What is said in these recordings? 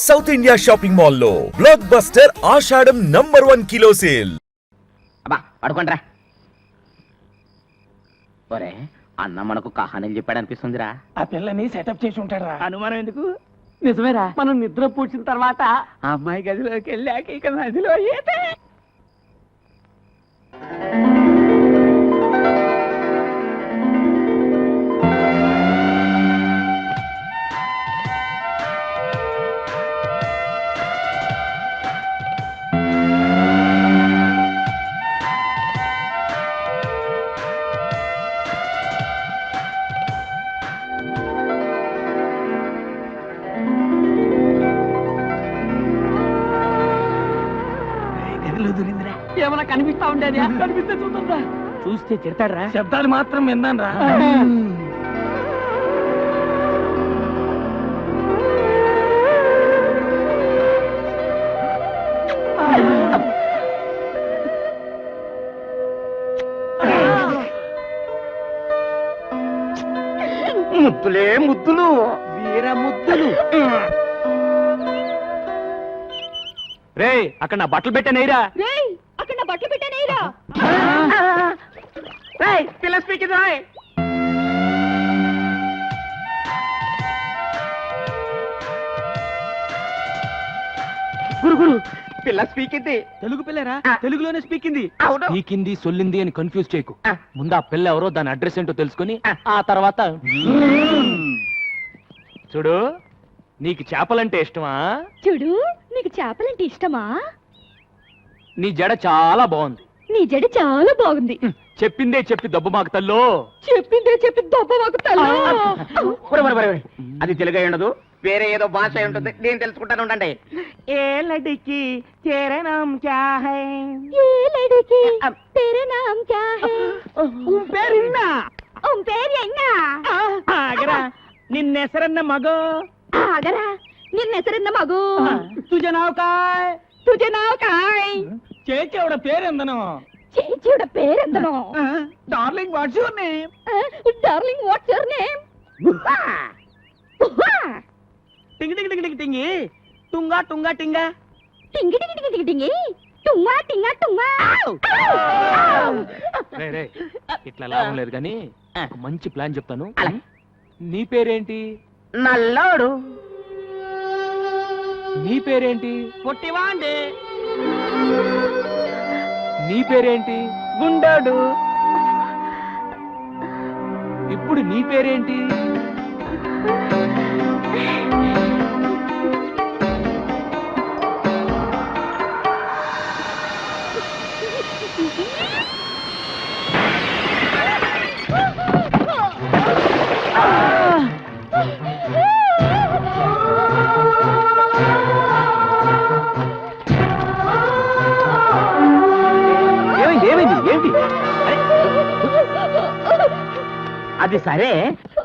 South India shopping mall లో block buster ఆషాఢం #1 kilo sale. అబ్బా పడుకోండిరా. ఒరే అన్న మనకు కహానీలు చెప్పాడు అనిపిస్తుందిరా. ఆ పిల్లని సెటప్ చేసి ఉంటాడు. అనుమానం ఎందుకు? నిజమేరా, మనం నిద్ర పూడ్చిన తర్వాత ఆ అమ్మాయి గదిలోకి వెళ్ళాక ఇక నదిలో ఈతే. ఏమన్నా కనిపిస్తా ఉండేది? కనిపిస్తే చూద్దా. చూస్తే తిడతాడరా. శబ్దాలు మాత్రం విన్నాను రా. ముద్దులే ముద్దులు, వీర ముద్దులు. రే అక్కడ నా బట్టలు పెట్టానేరా. అక్కడ నా బట్టలు పెట్టానేరా. పిల్ల స్పీకింగ్ రాయ్. గురు పిల్ల స్పీకింది. తెలుగు పిల్లరా? తెలుగులోనే స్పీకింది. స్పీకింది సొల్లింది అని కన్ఫ్యూజ్ చేయకు. ముందు ఆ పిల్ల ఎవరో దాని అడ్రస్ ఏంటో తెలుసుకుని ఆ తర్వాత చూడు. నీకు చేపలంటే ఇష్టమా? చూడు, నీకు చేపలంటే ఇష్టమా? నీ జడ చాలా బాగుంది. నీ జడ చాలా బాగుంది. చెప్పిందే చెప్పి దెబ్బ మాకు తల్లో. చెప్పిందే చెప్పి దొబ్బ మాకు అది తెలుగు అయి ఉండదు, వేరే ఏదో భాష అయి ఉంటుంది. నేను తెలుసుకుంటాను ఉండండి. ఏ లడికి తేరా నామ్ క్యా హై? ఏ లड़की तेरा नाम क्या है? పేరున్నా పేరు ఎన్నా? ఆగరా, నిన్న ಹೆಸರನ್ನ మగో. ఆగరా, నిన్న ಹೆಸರನ್ನ మగు. తుజ నావ్ కాయ్? తుజ నావ్ కాయ్? చేచేవడ పేరెందనో? చేచేవడ పేరెందనో? Darling what's your name? Darling what's your name? టింగి టింగి టింగి టింగి టింగి టుంగా టుంగా టింగా టింగి టింగి టింగి టింగి టుంగా టింగా టుంగా. రే రే ఇట్లా లాభం లేదు కానీ ఒక మంచి ప్లాన్ చెప్తాను. నీ పేరేంటి? నల్లోడు. నీ పేరేంటి? పొట్టివాండే. నీ పేరేంటి? గుండోడు. ఇప్పుడు నీ పేరేంటి? ఏంటి? అది సరే,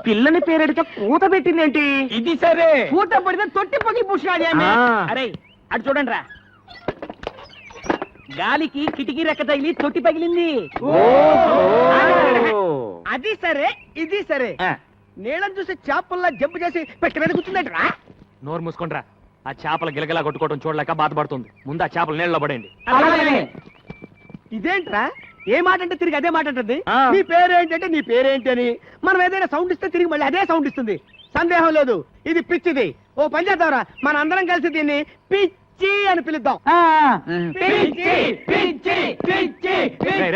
పిల్లని పేరెడితే కూత పెట్టిందేంటి? ఇది సరే, పూట పడితే తొట్టి పగి పూసినాడు. అరే అటు చూడండి రా, గాలికి కిటికీ రెక్క తగిలి తొట్టి పగిలింది. అది సరే, ఇది సరే. నీళ్ళని చూసి చేపల్లా జంపు చేసి పెట్టడానికి కూర్చుందంటరా. నోరు మూసుకుంట్రా. ఆ చేపల గిలగిలా కొట్టుకోవడం చూడలేక బాధపడుతుంది. ముందు ఆ చేపల నీళ్ళలో పడేయండి. ఇదేంట్రా, ఏ మాట అంటే తిరిగి అదే మాట అంటుంది. నీ పేరేంటి అంటే నీ పేరేంటి అని. మనం ఏదైనా సౌండ్ ఇస్తే తిరిగి మళ్ళీ అదే సౌండ్ ఇస్తుంది. సందేహం లేదు, ఇది పిచ్చిది. ఓ పని చేద్దాంరా, మన అందరం కలిసి దీన్ని పిచ్చి అని పిలుద్దాం. రేయ్,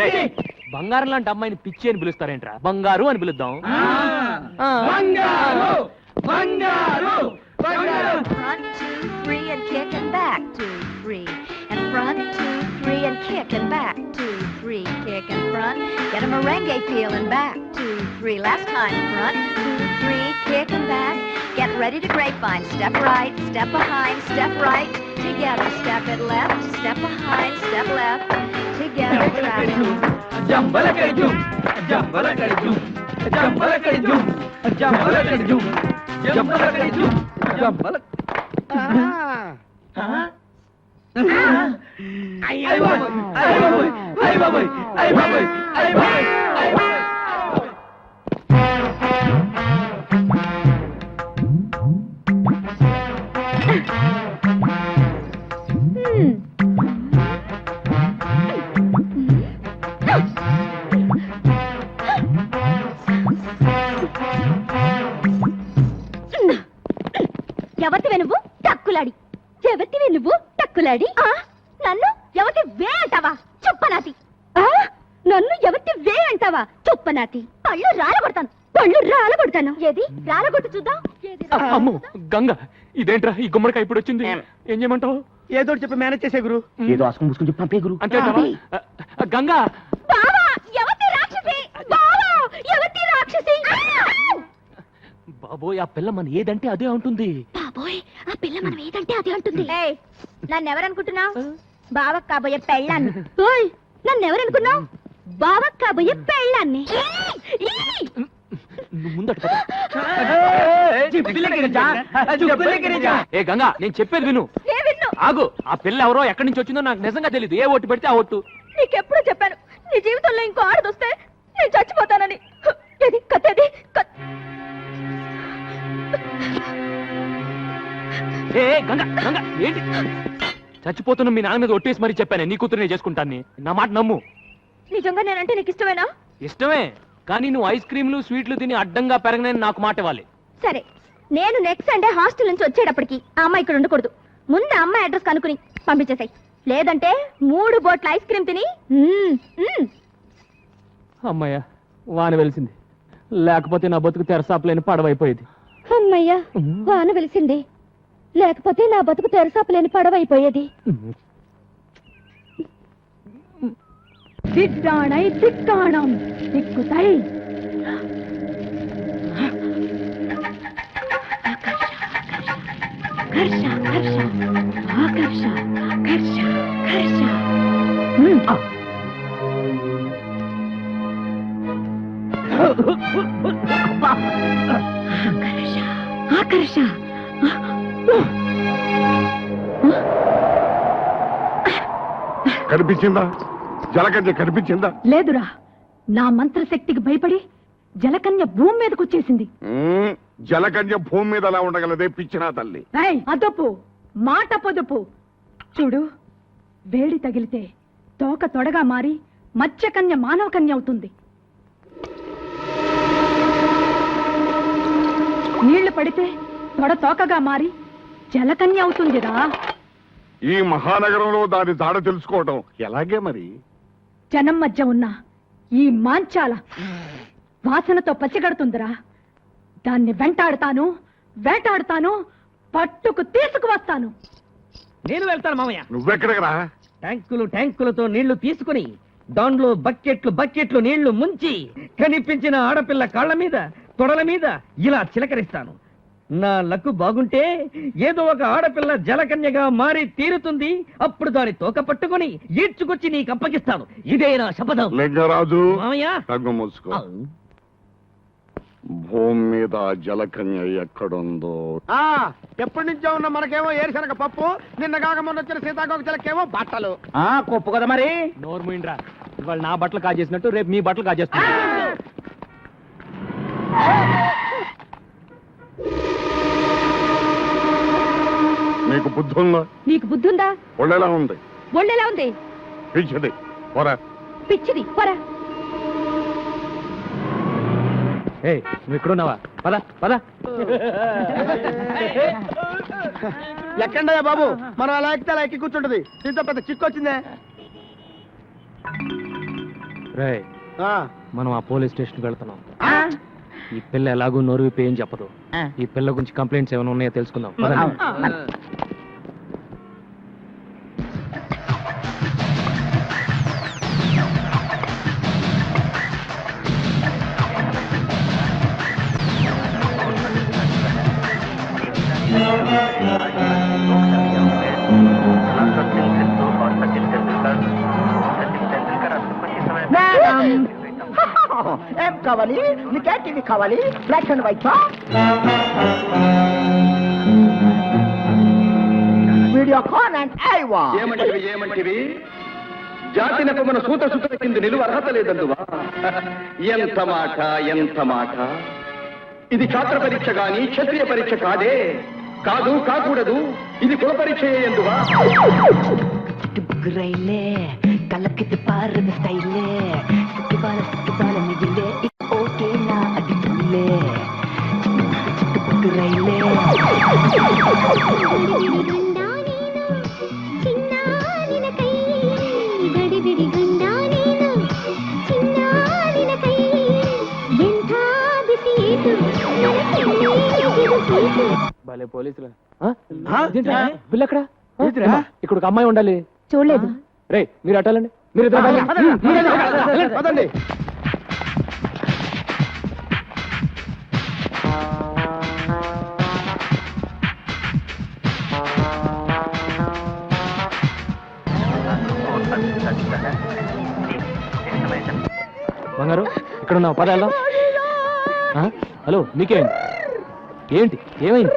రేయ్, బంగారం లాంటి అమ్మాయిని పిచ్చి అని పిలుస్తారేంట్రా? బంగారు అని పిలుద్దాం. బంగారు బంగారు బంగారు. Front 2 3 and kick and back 2 3 and front 2 3 and kick and back 2 3 kick and front. Get a merengue feel and back 2 3. Last time front 2 3 kick and back. Get ready to grapevine. Step right, step behind, step right. Together step it left, step behind, step left. Together travel. Jambala కడిజుం Jambala కడిజుం Jambala కడిజుం Jambala కడిజుం Jambala కడిజుం Jambala. అయ్య బాబోయ్ అయ్య బాబోయ్ అయ్య బాబోయ్ అయ్య బాబోయ్ అయ్య బాబోయ్ అయ్య బాబోయ్. టక్కులాడి. ఎవతివి నువ్వు టక్కులాడి? నన్ను ఎవతి వే అంటావా చుప్పనాతి? నన్ను ఎవతి వే అంటావా చుప్పనాతి? పళ్ళు రాలగొడతాను, పళ్ళు రాలగొడతాను. ఏది రాలగొట్టు చూద్దాం. అమ్మో గంగ, ఇదేంట్రా ఈ గుమ్మడికాయ ఇప్పుడు వచ్చింది? ఏం చేయమంటావు? ఏదో ఒకటి చెప్పి మేనేజ్ చేసే గురు. ఏదో అసుకుని ముసుకుని చెప్పి పంపే గురు. అంటే గంగా బావా ఎవతి రాక్షసి, బావా ఎవతి రాక్షసి. బాబోయ్, ఆ పిల్ల మన ఏదంటే అదే ఉంటుంది. బాబోయ్, ఆ పిల్ల మనం ఏదంటే అదే అంటుంది. నన్ను ఎవరనుకుంటున్నావు? బావకు కాబోయే పెళ్ళాన్ని. ఓయ్, నన్ను ఎవరనుకున్నావు? బావకు కాబోయే పెళ్ళాన్ని. నువ్వు ముందట పద. ఏ గంగా, నేను చెప్పేది విను. ఏ విన్ను? ఆగు, ఆ పిల్ల ఎవరో ఎక్కడి నుంచి వచ్చిందో నాకు నిజంగా తెలియదు. ఏ ఓటు పెడితే ఆ ఓటు. నీకెప్పుడు చెప్పాను నీ జీవితంలో ఇంకో ఆడదొస్తే నేను చచ్చిపోతానని. ఏది కత్తేది? ఏ గంగా, గంగా ఏంటి? చచ్చిపోతున్న మీ నాన్న మీద ఒట్టేసి మరీ చెప్పాను నీ కూతురునే చేసుకుంటాను. నా మాట నమ్ము. నిజంగా నేనంటే నీకు ఇష్టమేనా? ఇష్టమే, కానీ నువ్వు ఐస్ క్రీమ్లు స్వీట్లు తిని అడ్డంగా పెరగనని నాకు మాట ఇవ్వాలి. సరే, నేను నెక్స్ట్ సండే హాస్టల్ నుంచి వచ్చేటప్పటికి ఆ అమ్మాయి ఇక్కడ ఉండకూడదు. ముందు ఆ అమ్మాయి అడ్రస్ కనుక్కుని పంపించేసాయి. లేదంటే 3 బోట్ల ఐస్ క్రీమ్ తిని అమ్మయ్య, వాన వెలిసింది. లేకపోతే నా బతుకు తెరసాపలేని పడవైపోయేది. అమ్మయ్యా, వాన వెలిసింది. లేకపోతే నా బతుకు తెరసాపలేని పడవైపోయేది. திட்டானை திக்காணம் திக்குதை கர்ஷா கர்ஷா ஆகர்ஷா கர்ஷா கர்ஷா ஆகர்ஷா ஆகர்ஷா కనిపించిందా? జలకన్య కనిపించిందా? లేదురా, నా మంత్రశక్తికి భయపడి జలకన్య భూమి మీదకి వచ్చేసింది. జలకన్య భూమి మీద అలా ఉండగలదే పిచ్చినా తల్లి. అదొప్పు, మాట పొదుపు. చూడు, వేడి తగిలితే తోక తొడగా మారి మత్స్యకన్య మానవ కన్య అవుతుంది. నీళ్లు పడితే తొడ తోకగా మారి జలకన్య అవుతుందిరా. ఈ మహానగరంలో దాని జాడ తెలుసుకోవటం ఎలాగే మరి? జనం మధ్య ఉన్న ఈ మాంచాల వాసనతో పచ్చిగడుతుందిరా. దాన్ని వెంటాడుతాను, వేటాడుతాను, పట్టుకు తీసుకువస్తాను. నేను వెళ్తాను మామయ్య. నువ్వెక్కడికి రా? ట్యాంకులతో నీళ్లు తీసుకుని దాంట్లో బకెట్లు నీళ్లు ముంచి కనిపించిన ఆడపిల్ల కాళ్ళ మీద తొడల మీద ఇలా చిలకరిస్తాను. నా లక్కు బాగుంటే ఏదో ఒక ఆడపిల్ల జలకన్యగా మారి తీరుతుంది. అప్పుడు దాని తోక పట్టుకుని ఈడ్చుకొచ్చి నీకు అప్పగిస్తాను. ఇదే నా శపథం. లింగరాజు, మామయ్య, తగ్గు మూసుకో. భూమి మీద జలకన్య ఎక్కడుందో ఎప్పటి నుంచో ఉన్న మనకేమో ఏరుశనగ పప్పు, నిన్న కాక మొన్న వచ్చిన సీతాకోక చిలకేమో బట్టలు. కొప్పు కదా మరి. నోరు మూయిండ్రా. ఇవాళ నా బట్టలు కాజేసినట్టు రేపు మీ బట్టలు కాజేస్తా. నీకు బుద్ధి ఉందా? నీకు బుద్ధి ఉందా? ఒళ్ళెలా ఉంది? ఒళ్ళెలా ఉంది? పిచ్చిది పోరా. పిచ్చిది పోరా. నువ్వు ఇక్కడున్నావా? పద పద. ఎక్కండయ్యా బాబు, మనం అలా ఎక్కితే అలా ఎక్కి కూర్చుంటది. దీంతో పెద్ద చిక్కు వచ్చిందే. రేయ్, మనం ఆ పోలీస్ స్టేషన్కి వెళ్తున్నాం. ఈ పిల్ల ఎలాగో నోరు విప్పి ఏం చెప్పదు. ఈ పిల్ల గురించి కంప్లైంట్స్ ఏమైనా ఉన్నాయో తెలుసుకుందాం. ఏం కావాలి? నీకే టీవీ కావాలి? Black and white, Videocon and Aiwa. ఏమంటివి? జాతి నెపమున సూత సుత కింద నిలువ అర్హత లేదందువా? ఎంత మాట, ఎంత మాట! ఇది ఛాత్ర పరీక్ష గాని క్షత్రియ పరీక్ష కాదే. కాదు, కాకూడదు. ఇది కుల పరీక్ష ఎందువా? రైలే కళ్ళకి పారద స్టైలే సుఖిబాల మిగిలే ఓకే నా అది రైలే భలే పోలీసులు. బిల్లు ఎక్కడ? ఇక్కడ ఒక అమ్మాయి ఉండాలి. చూడలేదు. రే మీరు అట్టాలండి. మీరు ఇద్దరు వెళ్ళండి. పదండి. బంగారు ఇక్కడ ఉన్నావు, పద వెళ్దాం. హలో మీకేమైంది? ఏంటి ఏమైంది?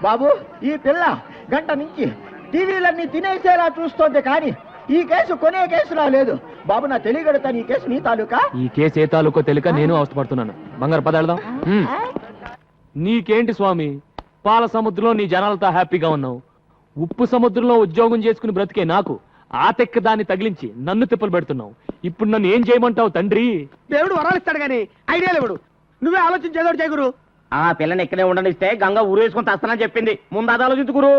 బాబు ఈ పిల్ల గంట నుంచి టీవీలన్నీ తినేసేలా చూస్తోంది కానీ ఈ కేసు కొనే కేసులా లేదు. బాబు నా తెలియగడతాను, ఈ కేసు నీ తాలూకా? ఈ కేసు ఏ తాలూకో తెలియక నేను అవస్థపడుతున్నాను. బంగారు పద వెళ్దాం. నీకేంటి స్వామి, పాల సముద్రంలో నీ జనాలతో హ్యాపీగా ఉన్నావు. ఉప్పు సముద్రంలో ఉద్యోగం చేసుకుని బ్రతికే నాకు ఆ తెక్క దాన్ని తగిలించి నన్ను తిప్పలు పెడుతున్నావు. ఇప్పుడు నన్ను ఏం చేయమంటావు తండ్రి? దేవుడు వరాలు ఇస్తాడు కానీ ఐడియా లేవుడు. నువ్వే ఆలోచించేదోడు చేయగురు. ఆ పిల్లని ఇక్కడే ఉండనిస్తే గంగ ఊరేసుకొని తస్తానని చెప్పింది. ముందు అది ఆలోచించుకురు.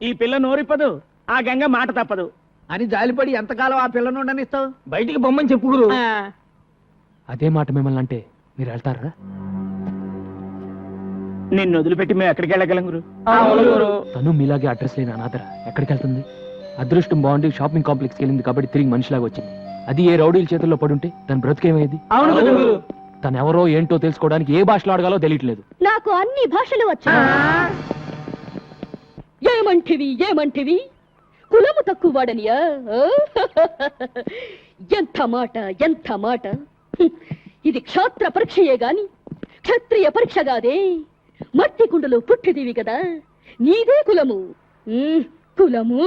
ఈ పిల్ల నోరిప్పదు, ఆ గంగ మాట తప్పదు అని జాలిపడి ఎంతకాలం ఆ పిల్లను ఉండనిస్తావు? బయటికి బొమ్మని చెప్పుకురు. అదే మాట మిమ్మల్ని అంటే మీరు వెళ్తారా? నిన్ను వదిలిపెట్టి మేము ఎక్కడికి వెళ్ళగలం గురు? తను మీలాగే అడ్రస్ లేని అనాథర ఎక్కడికి వెళ్తుంది? అదృష్టం బాగుండి షాపింగ్ కాంప్లెక్స్కి వెళ్ళింది కాబట్టి తిరిగి మనిషిలాగా వచ్చింది. అది ఏ రౌడీల చేతుల్లో పడుంటే తన బ్రతికేమయ్యేది? తను ఎవరో ఏంటో తెలుసుకోవడానికి ఏ భాషలో అడగాలో తెలియట్లేదు. నాకు అన్ని భాషలు వచ్చు. ఏమంటివి కులము తక్కువ వాడనియా? ఎంత మాట. ఇది క్షాత్ర పరీక్షయే గాని క్షత్రియ పరీక్ష కాదే. మట్టి కుండలో పుట్టిదివి కదా, నీదే కులము. కులము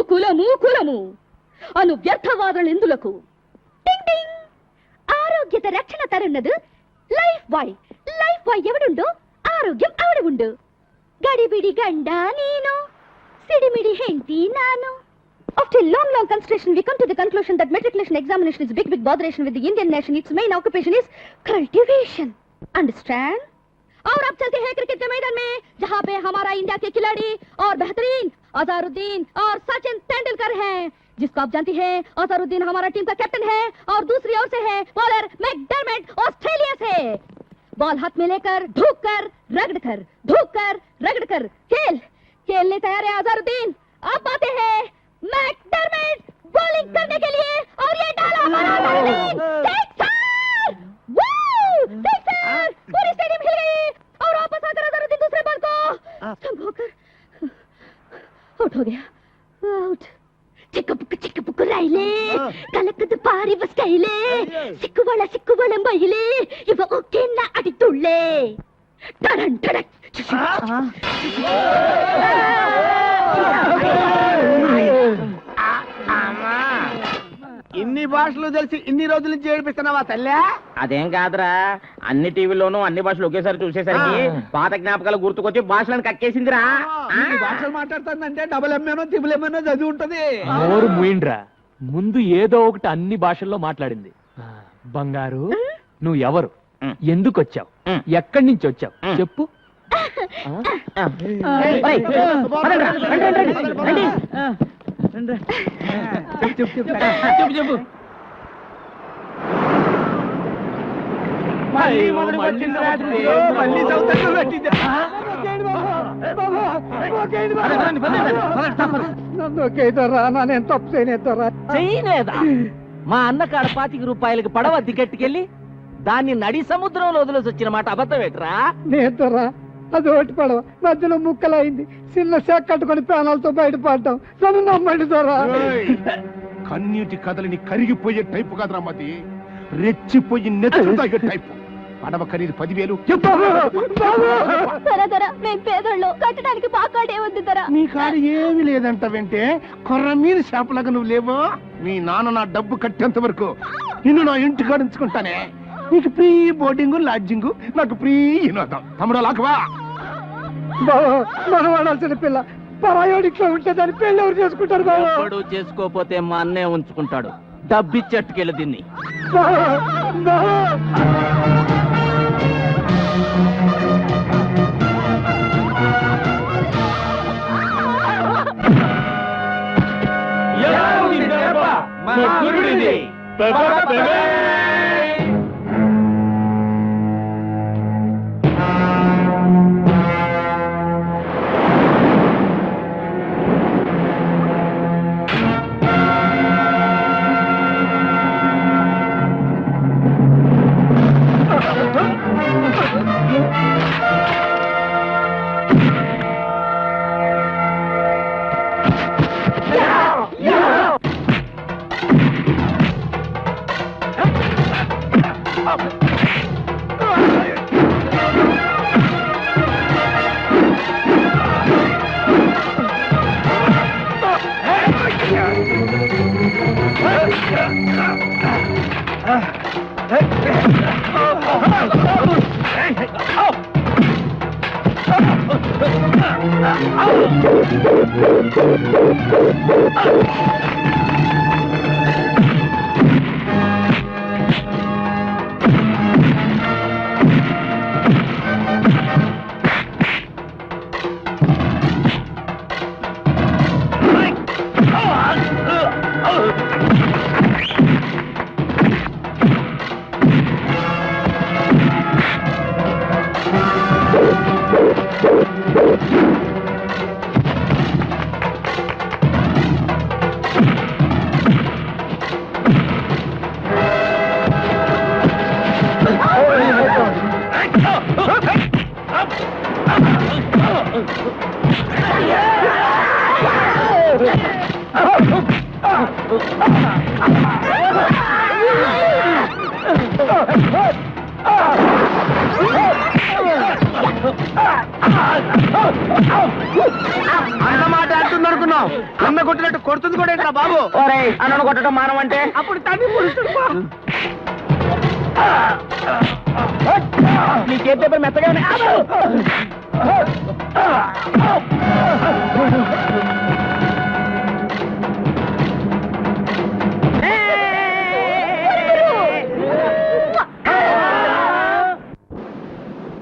అను వ్యర్థవాదనలు ఎందులకు? ఆరోగ్యత రక్షణ తరున్నదు లైఫ్ బాయ్ ఎవడుండో ఆరోగ్యం ఆవిడ ఉండు. గడిబిడి గండ నేను, సిడిమిడి హెంటి నాను. After long consideration, we come to the conclusion that matriculation examination is big botheration with the Indian nation. Its main occupation is cultivation. Understand? और अब चलते हैं क्रिकेट के मैदान में, जहाँ पे हमारा इंडिया के खिलाड़ी और बेहतरीन अजहरुद्दीन और सचिन तेंदुलकर हैं, जिसको आप जानती हैं अजहरुद्दीन हमारा टीम का कैप्टन है और दूसरी ओर से है बॉलर मैकडर्मेट ऑस्ट्रेलिया से। बॉल हाथ में लेकर रगड़ कर खेलने तैयार है अजहरुद्दीन। अब आते हैं मैकडर्मेट बॉलिंग करने के लिए और ये डाला हमारा अजहरुद्दीन। सिक्सर! पूरी स्टेडियम हिल गई और वापस आकर अजहरुद्दीन दूसरे बॉल को स्टंप होकर आउट हो गया। आउट। ಚಿಕ್ಕ ರೈಲೆ ಕಲಕದ ಪಾರಿ ಬಸ್ಕೈಲೆ ಸಿಕ್ಕುವಳ ಮೈಲೆ ಇವ ಓಕೆನ್ನ ಅಡಿತುಳ್ಳೆ ಟಡನ್ ಟಡಕ್. ఇన్ని భాషలు తెలిసి ఇన్ని రోజుల నుంచి ఏడిపిస్తున్నావా తల్లి? అదేం కాదురా, అన్ని టీవీలోనూ అన్ని భాషలు ఒకేసారి చూసేసరికి పాత జ్ఞాపకాలు గుర్తుకొచ్చి భాషలను కక్కేసిందిరా. భాషలు మాట్లాడుతుందంటే డబుల్ ఎంఏనో త్రిబుల్ ఎంఏనో చదివి ఉంటది. నోరు మూయిండ్రా, ముందు ఏదో ఒకటి అన్ని భాషల్లో మాట్లాడింది. బంగారు నువ్వు ఎవరు, ఎందుకు వచ్చావు, ఎక్కడి నుంచి వచ్చావు చెప్పు. చెప్పు చేయలేదా? మా అన్న కాడ 25 రూపాయలకి పడవ దిగట్టుకెళ్ళి దాన్ని నడి సముద్రంలో వదిలేసి వచ్చిన మాట అబద్ధం ఏంట్రా? నేతరా అది ఒకటి పడవ మధ్యలో ముక్కలైంది, చిన్న శాఖ కట్టుకొని ప్రాణాలతో బయటపడ్డాం. నన్ను నమ్మండి దొరా. కన్నీటి కదలిని కరిగిపోయే టైపు కాదురా మది, రెచ్చిపోయి నెత్తులు తాగే టైపు. పడవ ఖరీదు 10,000. మేము పేదోళ్ళు, కట్టడానికి బాకాడే ఉంది ధర. నీ కాడ ఏమీ లేదంట వెంటే కొర్ర మీరు చేపలాగా నువ్వు లేవో. మీ నాన్న నా డబ్బు కట్టేంత వరకు నిన్ను నా ఇంటికి ఉంచుకుంటానే. నీకు ఫ్రీ బోర్డింగ్ లాడ్జింగ్, నాకు ఫ్రీ వినోదం. తమ్ముడు లాకవా మనం వాడాల్సిన పిల్ల పరాయోడిట్లో ఉంటే దాని పెళ్ళి ఎవరు చేసుకుంటారు? ఎవడు చేసుకోపోతే మా అన్నే ఉంచుకుంటాడు. డబ్బిచ్చెట్టుకెళ్ళి దీన్ని. అన్నమాట అంటుంది అనుకున్నాం. అన్న కొట్టినట్టు కొడుతుంది కూడా ఏంట్రా బాబు? అన్నను కొట్టడం మానం అంటే అప్పుడు తన్ని పొడుస్తుంది. నీ చేతి మెత్తగా